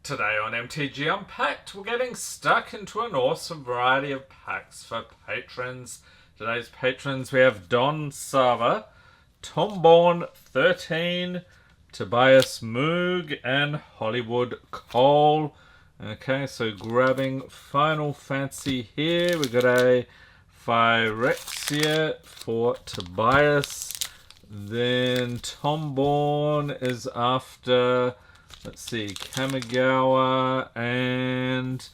Today on MTG Unpacked, we're getting stuck into an awesome variety of packs for patrons. Today's patrons, we have Don Sava, Tomborn13, Tobias Moog, and Hollywood Cole. Okay, so grabbing Final Fantasy here. We got a Phyrexia for Tobias. Then Tomborn is after, let's see, Kamigawa and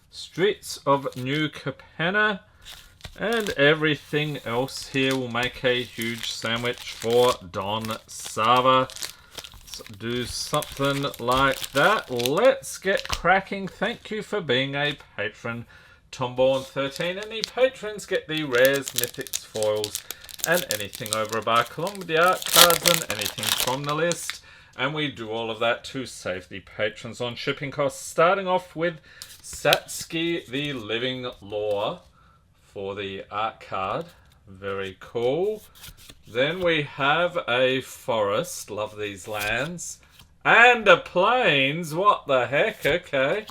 Streets of New Capenna. And everything else here will make a huge sandwich for Don Sava. Let's do something like that. Let's get cracking. Thank you for being a patron, Tomborn13. Any patrons get the rares, mythics, foils, and anything over $1 along with the art cards and anything from the list. And we do all of that to save the patrons on shipping costs. Starting off with Satski, the Living Lore, for the art card. Very cool. Then we have a forest. Love these lands. And a plains. What the heck? Okay.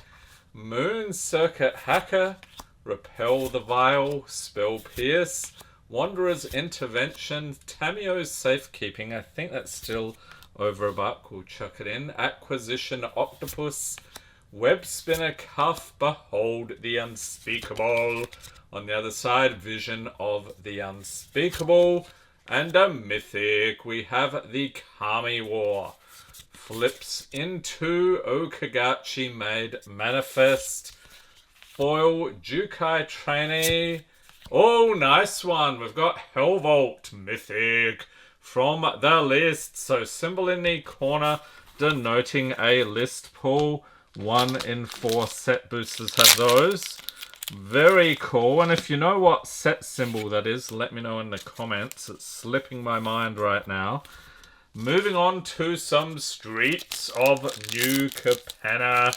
Moon Circuit Hacker. Repel the Vile. Spell Pierce. Wanderer's Intervention. Tamio's Safekeeping. I think that's still over $1. We'll chuck it in. Acquisition Octopus. Web Spinner Cuff. Behold the Unspeakable. On the other side, Vision of the Unspeakable. And a mythic. We have the Kami War. Flips into Okagachi Made Manifest. Foil Jukai Trainee. Oh, nice one. We've got Hellvault Mythic from the list. So symbol in the corner denoting a list pull. 1 in 4 set boosters have those. Very cool. And if you know what set symbol that is, let me know in the comments. It's slipping my mind right now. Moving on to some Streets of New Capenna.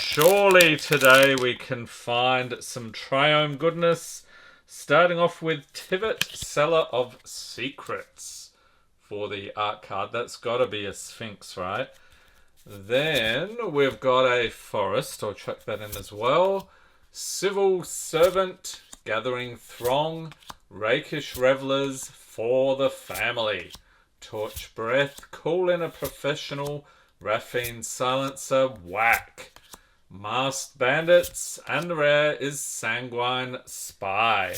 Surely today we can find some Triome goodness. Starting off with Tivit, Seller of Secrets for the art card. That's got to be a Sphinx, right? Then we've got a Forest. I'll chuck that in as well. Civil Servant, Gathering Throng, Rakish Revelers for the Family. Torch Breath, Call in a Professional, Raffine Silencer, Whack. Masked Bandits, and the rare is Sanguine Spy.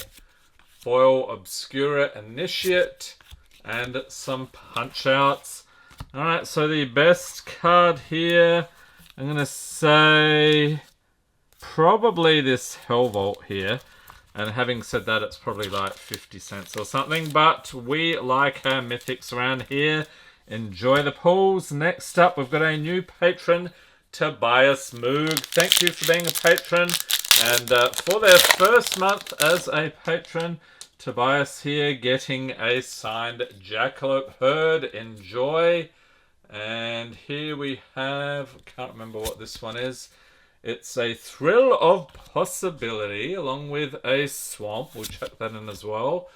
Foil Obscura Initiate, and some Punch-Outs. Alright, so the best card here, I'm going to say probably this Hellvault here. And having said that, it's probably like 50 cents or something. But we like our mythics around here. Enjoy the pulls. Next up, we've got a new patron, Tobias Moog. Thank you for being a patron. And for their first month as a patron, Tobias here getting a signed Jackalope Herd. Enjoy. And here we have, can't remember what this one is. It's a Thrill of Possibility along with a Swamp. We'll check that in as well.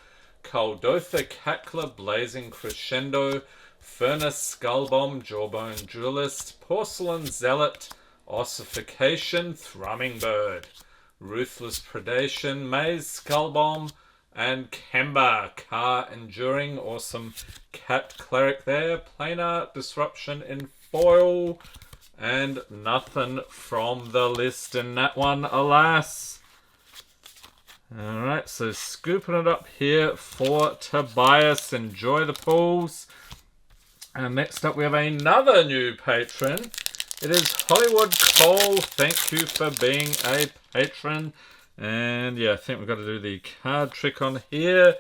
Kaldotha Cackler, Blazing Crescendo, Furnace Skullbomb, Jawbone Duelist, Porcelain Zealot, Ossification, Thrumming Bird, Ruthless Predation, Maze Skullbomb, and Kemba, Car Enduring. Awesome Cat Cleric there. Planar Disruption in foil. And nothing from the list in that one, alas. Alright, so scooping it up here for Tobias. Enjoy the pulls. And next up we have another new patron. It is Hollywood Cole. Thank you for being a patron. And yeah, I think we've got to do the card trick on here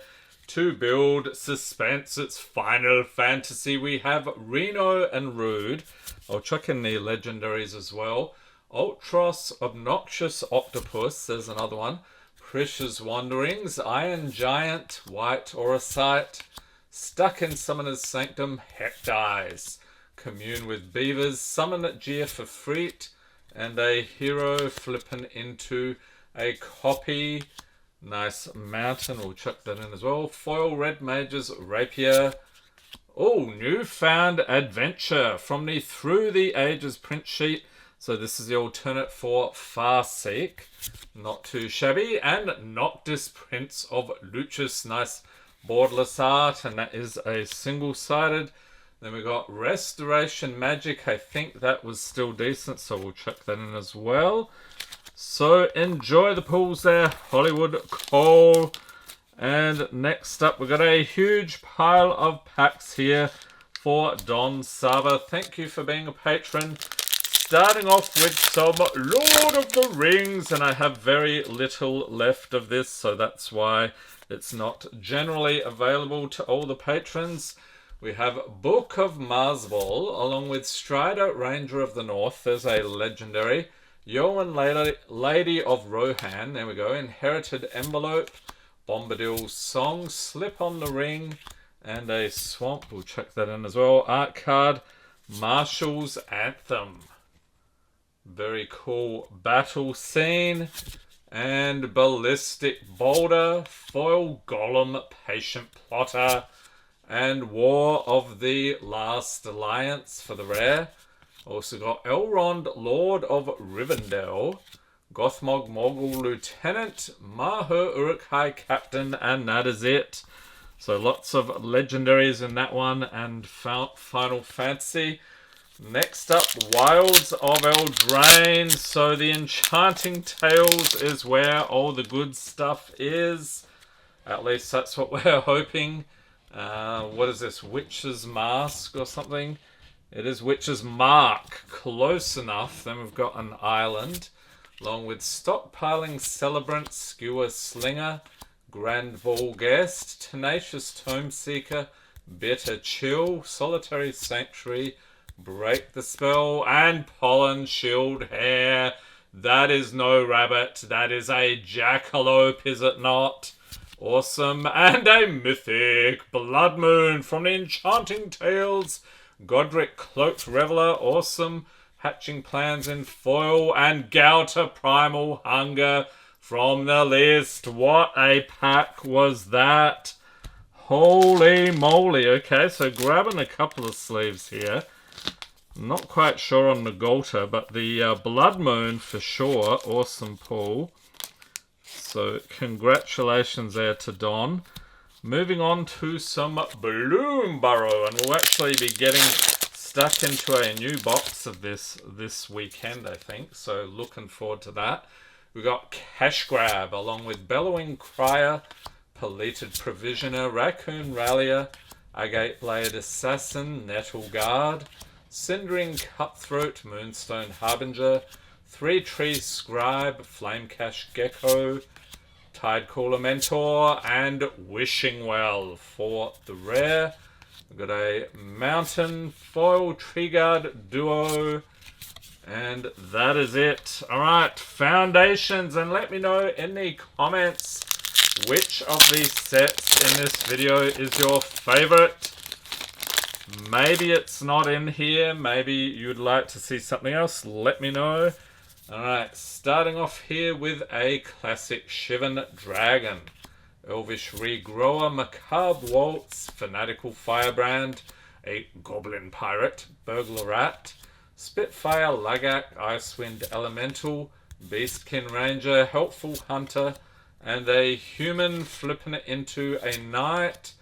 to build suspense. It's Final Fantasy. We have Reno and Rude. I'll chuck in the legendaries as well. Ultros, Obnoxious Octopus. There's another one. Precious Wanderings. Iron Giant, White Orosite. Stuck in Summoner's Sanctum, Hecdies. Commune with Beavers. Summon Gia for Freet. And a hero flipping into a copy. Nice mountain. We'll chuck that in as well. Foil Red Mage's Rapier. Oh, Newfound Adventure from the Through the Ages print sheet. So this is the alternate for Farseek. Not too shabby. And Noctis, Prince of Lucius. Nice borderless art, and that is a single-sided. Then we got Restoration Magic. I think that was still decent, so we'll check that in as well. So enjoy the pools there, Hollywood Cole. And next up, we've got a huge pile of packs here for Don Sava. Thank you for being a patron. Starting off with some Lord of the Rings, and I have very little left of this, so that's why it's not generally available to all the patrons. We have Book of Marsball, along with Strider, Ranger of the North. There's a legendary. Yoan, Lady of Rohan. There we go. Inherited Envelope. Bombadil's Song. Slip on the Ring. And a Swamp. We'll check that in as well. Art card. Marshall's Anthem. Very cool battle scene. And Ballistic Boulder. Foil Golem. Patient Plotter. And War of the Last Alliance for the rare. Also got Elrond, Lord of Rivendell. Gothmog Morgul Lieutenant. Maher Uruk-hai Captain. And that is it. So lots of legendaries in that one. And Final Fantasy. Next up, Wilds of Eldraine. So the Enchanting Tales is where all the good stuff is. At least that's what we're hoping. What is this? Witch's Mask or something? It is Witch's Mark. Close enough. Then we've got an island. Along with Stockpiling Celebrant, Skewer Slinger, Grand Ball Guest, Tenacious Tome Seeker, Bitter Chill, Solitary Sanctuary, Break the Spell, and Pollen Shield Hair. That is no rabbit. That is a jackalope, is it not? Awesome. And a mythic Blood Moon from the Enchanting Tales. Godric Cloaked Reveler. Awesome. Hatching Plans in foil. And Gouter Primal Hunger from the list. What a pack was that? Holy moly. Okay, so grabbing a couple of sleeves here. Not quite sure on the Gouter, but the Blood Moon for sure. Awesome pull. So congratulations there to Don. Moving on to some Bloomburrow, and we'll actually be getting stuck into a new box of this weekend, I think. So looking forward to that. We've got Cash Grab, along with Bellowing Crier, Polluted Provisioner, Raccoon Rallier, Agate Blade Assassin, Nettle Guard, Cindering Cutthroat, Moonstone Harbinger, Three Trees Scribe, Flamecash Gecko, Tidecaller Mentor, and Wishing Well for the rare. We've got a Mountain Foil Treeguard Duo, and that is it. Alright, Foundations, and let me know in the comments which of these sets in this video is your favorite. Maybe it's not in here, maybe you'd like to see something else, let me know. Alright, starting off here with a classic Shven Dragon. Elvish Regrower, Macabre Waltz, Fanatical Firebrand, a Goblin Pirate, Burglar Rat, Spitfire Lagak, Icewind Elemental, Beastkin Ranger, Helpful Hunter, and a Human flipping it into a Knight,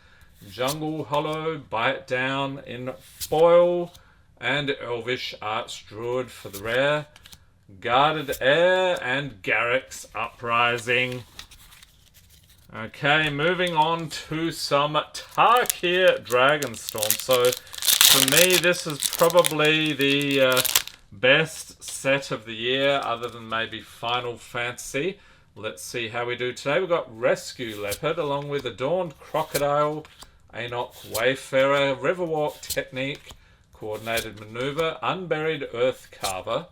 Jungle Hollow, Bite Down in foil, and Elvish Arch Druid for the rare. Guarded Air and Garrick's Uprising. Okay, moving on to some Tarkir Dragonstorm. So, for me, this is probably the best set of the year, other than maybe Final Fantasy. Let's see how we do today. We've got Rescue Leopard, along with Adorned Crocodile, Anok Wayfarer, Riverwalk Technique, Coordinated Maneuver, Unburied Earth Carver,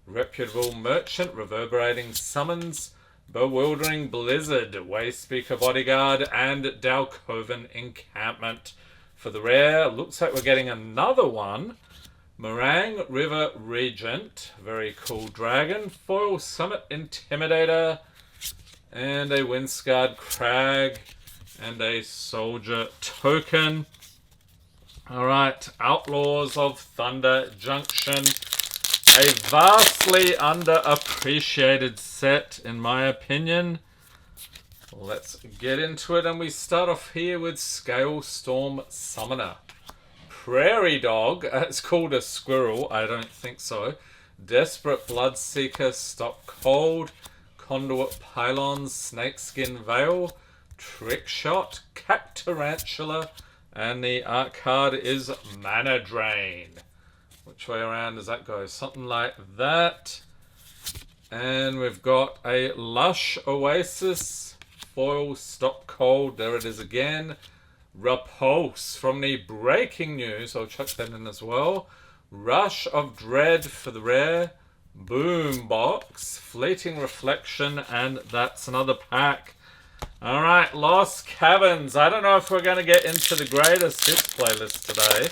Reputable Merchant, Reverberating Summons, Bewildering Blizzard, Wayspeaker Bodyguard, and Dalcoven Encampment. For the rare, looks like we're getting another one. Morang River Regent, very cool dragon. Foil Summit Intimidator, and a Windscarred Crag, and a Soldier Token. Alright, Outlaws of Thunder Junction. A vastly underappreciated set, in my opinion. Let's get into it, and we start off here with Scalestorm Summoner. Prairie Dog, it's called a squirrel, I don't think so. Desperate Bloodseeker, Stop Cold. Conduit Pylons, Snakeskin Veil. Trick Shot, Cat Tarantula, and the art card is Mana Drain. Which way around does that go? Something like that. And we've got a Lush Oasis, foil Stop Cold, there it is again. Repulse from the breaking news, I'll chuck that in as well. Rush of Dread for the rare. Boombox, Fleeting Reflection, and that's another pack. Alright, Lost Caverns. I don't know if we're going to get into the greatest hits playlist today.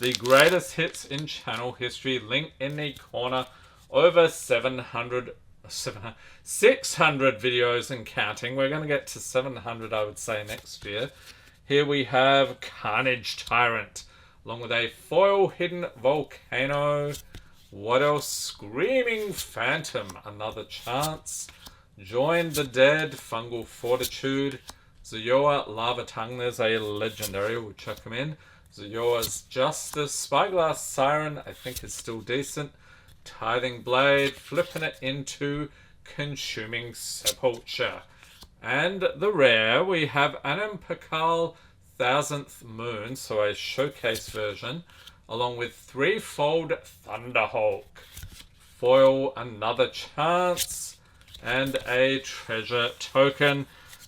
The greatest hits in channel history. Link in the corner. Over 600 videos and counting. We're going to get to 700, I would say, next year. Here we have Carnage Tyrant, along with a foil Hidden Volcano. What else? Screaming Phantom, another chance. Join the Dead, Fungal Fortitude. Zoyoa Lava Tongue, there's a legendary, we'll chuck him in. Zoyoa's Justice, Spyglass Siren, I think is still decent. Tithing Blade, flipping it into Consuming Sepulture. And the rare, we have Anampakal 1000th Moon, so a showcase version, along with threefold Thunderhawk. Foil, another chance. And a treasure token.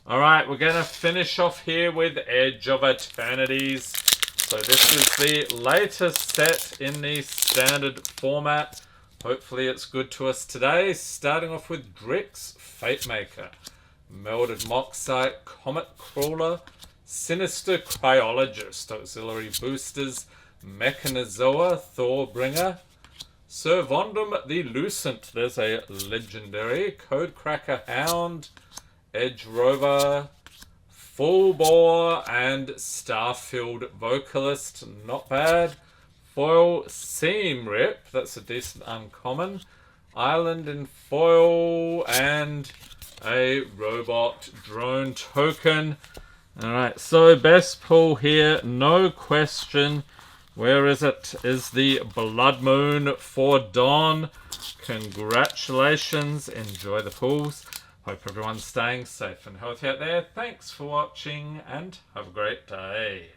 Alright, we're going to finish off here with Edge of Eternities. So this is the latest set in the standard format. Hopefully it's good to us today. Starting off with Drix, Fatemaker. Melded Moxite, Comet Crawler. Sinister Cryologist, Auxiliary Boosters. Mechanizoa, Thorbringer. Servondum the Lucent, there's a legendary. Codecracker Hound, Edge Rover, Full Bore, and Starfield Vocalist, not bad. Foil Seam Rip, that's a decent uncommon. Island in foil, and a Robot Drone token. Alright, so best pull here, no question. Where is it? Is the Blood Moon for Dawn. Congratulations. Enjoy the pulls. Hope everyone's staying safe and healthy out there. Thanks for watching and have a great day.